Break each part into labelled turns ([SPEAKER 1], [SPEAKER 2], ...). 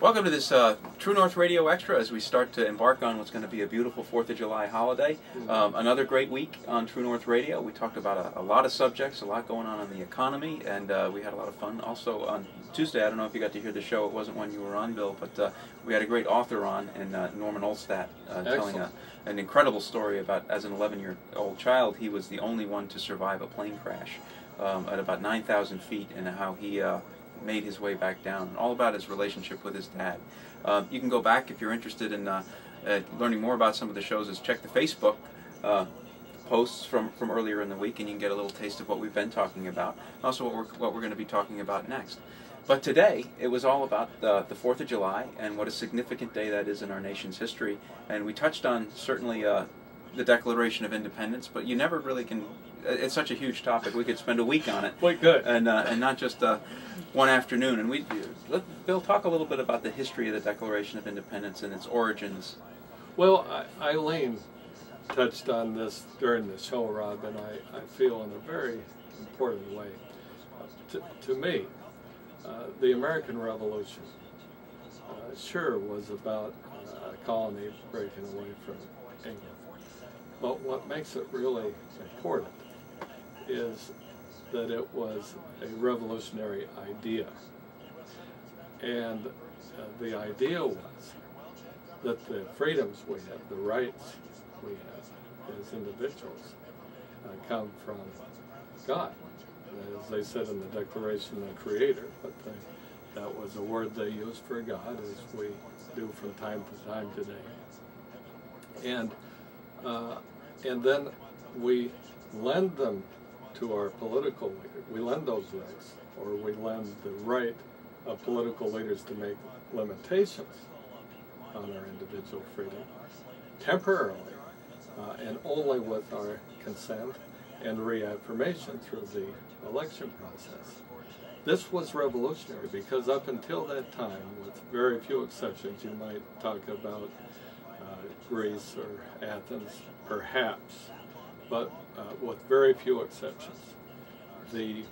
[SPEAKER 1] Welcome to this True North Radio Extra as we start to embark on what's going to be a beautiful 4th of July holiday. Another great week on True North Radio. We talked about a lot of subjects, a lot going on in the economy, and we had a lot of fun. Also on Tuesday, I don't know if you got to hear the show, it wasn't one you were on, Bill, but we had a great author on, in Norman Olstadt, telling an incredible story about, as an 11-year-old child, he was the only one to survive a plane crash at about 9,000 feet, and how he made his way back down, all about his relationship with his dad. You can go back if you're interested in learning more about some of the shows. Is check the Facebook posts from earlier in the week, and you can get a little taste of what we've been talking about. Also, what we're going to be talking about next. But today, it was all about the 4th of July and what a significant day that is in our nation's history. And we touched on certainly the Declaration of Independence, but you never really can. It's such a huge topic. We could spend a week on it.
[SPEAKER 2] Quite good.
[SPEAKER 1] And not just one afternoon. And let Bill talk a little bit about the history of the Declaration of Independence and its origins.
[SPEAKER 2] Well, Eileen touched on this during the show, Rob, and I feel in a very important way. To me, the American Revolution sure was about a colony breaking away from England. But what makes it really important is that it was a revolutionary idea. And the idea was that the freedoms we have, the rights we have as individuals, come from God. As they said in the Declaration, the Creator, but that was a word they used for God, as we do from time to time today. And then we lend them to our political leaders. We lend those rights, or we lend the right of political leaders to make limitations on our individual freedom temporarily, and only with our consent and reaffirmation through the election process. This was revolutionary because up until that time, with very few exceptions, you might talk about Greece or Athens, perhaps, but with very few exceptions, the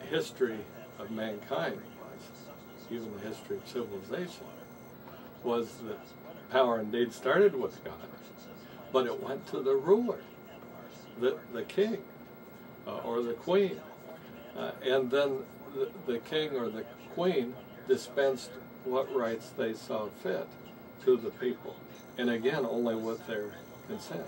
[SPEAKER 2] history of mankind was, even the history of civilization, was that power indeed started with God, but it went to the ruler, the king, or the queen, and then the king or the queen dispensed what rights they saw fit to the people, and again, only with their consent.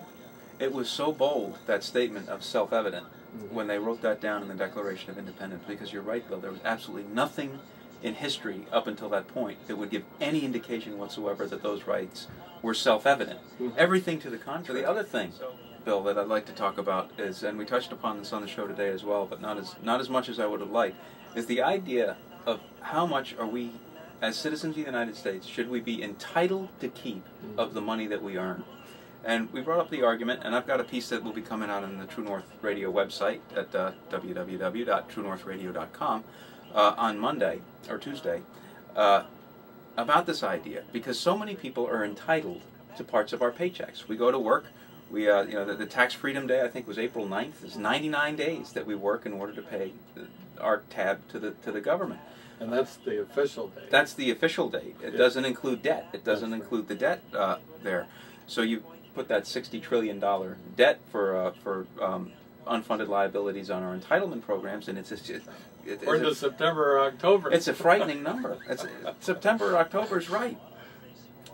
[SPEAKER 1] It was so bold, that statement of self-evident, when they wrote that down in the Declaration of Independence, because you're right, Bill, there was absolutely nothing in history up until that point that would give any indication whatsoever that those rights were self-evident. Everything to the contrary. The other thing, Bill, that I'd like to talk about is, and we touched upon this on the show today as well, but not as much as I would have liked, is the idea of how much are we, as citizens of the United States, should we be entitled to keep of the money that we earn? And we brought up the argument, and I've got a piece that will be coming out on the True North Radio website at www.truenorthradio.com on Monday or Tuesday about this idea, because so many people are entitled to parts of our paychecks. We go to work. We, the Tax Freedom Day, I think, was April 9th. It's 99 days that we work in order to pay our tab to the government.
[SPEAKER 2] And that's the official date.
[SPEAKER 1] That's the official date. It doesn't include debt. It doesn't include the debt there. So you put that $60 trillion debt for unfunded liabilities on our entitlement programs, and
[SPEAKER 2] or into September or October.
[SPEAKER 1] It's a frightening number. September or October is right.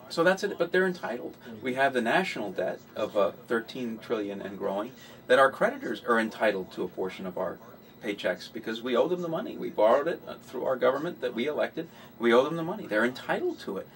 [SPEAKER 1] So that's it. But they're entitled. We have the national debt of $13 trillion and growing, that our creditors are entitled to a portion of our paychecks because we owe them the money. We borrowed it through our government that we elected. We owe them the money. They're entitled to it.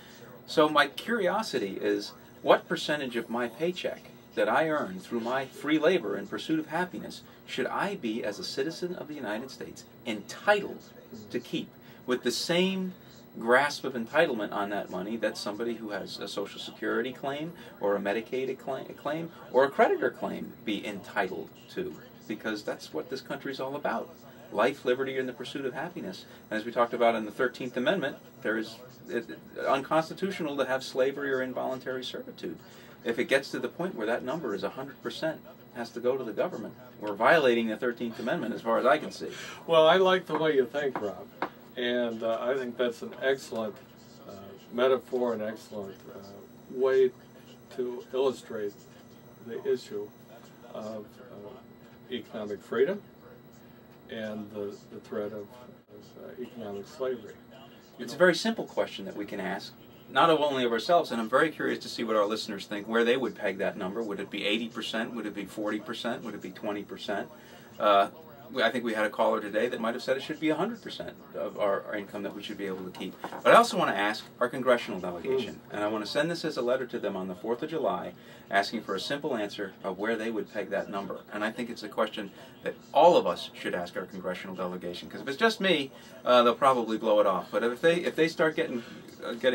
[SPEAKER 1] So my curiosity is, what percentage of my paycheck that I earn through my free labor in pursuit of happiness should I be, as a citizen of the United States, entitled to keep with the same grasp of entitlement on that money that somebody who has a Social Security claim or a Medicaid claim or a creditor claim be entitled to? Because that's what this country is all about. Life, liberty, and the pursuit of happiness. And as we talked about in the 13th Amendment, it's unconstitutional to have slavery or involuntary servitude. If it gets to the point where that number is 100%, has to go to the government, we're violating the 13th Amendment as far as I can see.
[SPEAKER 2] Well, I like the way you think, Rob. And I think that's an excellent metaphor, an excellent way to illustrate the issue of economic freedom and the threat of economic slavery.
[SPEAKER 1] It's a very simple question that we can ask, not only of ourselves, and I'm very curious to see what our listeners think, where they would peg that number. Would it be 80%? Would it be 40%? Would it be 20%? I think we had a caller today that might have said it should be 100% of our income that we should be able to keep. But I also want to ask our congressional delegation, and I want to send this as a letter to them on the 4th of July, asking for a simple answer of where they would peg that number. And I think it's a question that all of us should ask our congressional delegation, because if it's just me, they'll probably blow it off. But if they start getting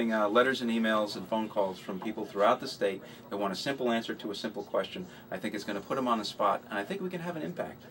[SPEAKER 1] letters and emails and phone calls from people throughout the state that want a simple answer to a simple question, I think it's going to put them on the spot, and I think we can have an impact.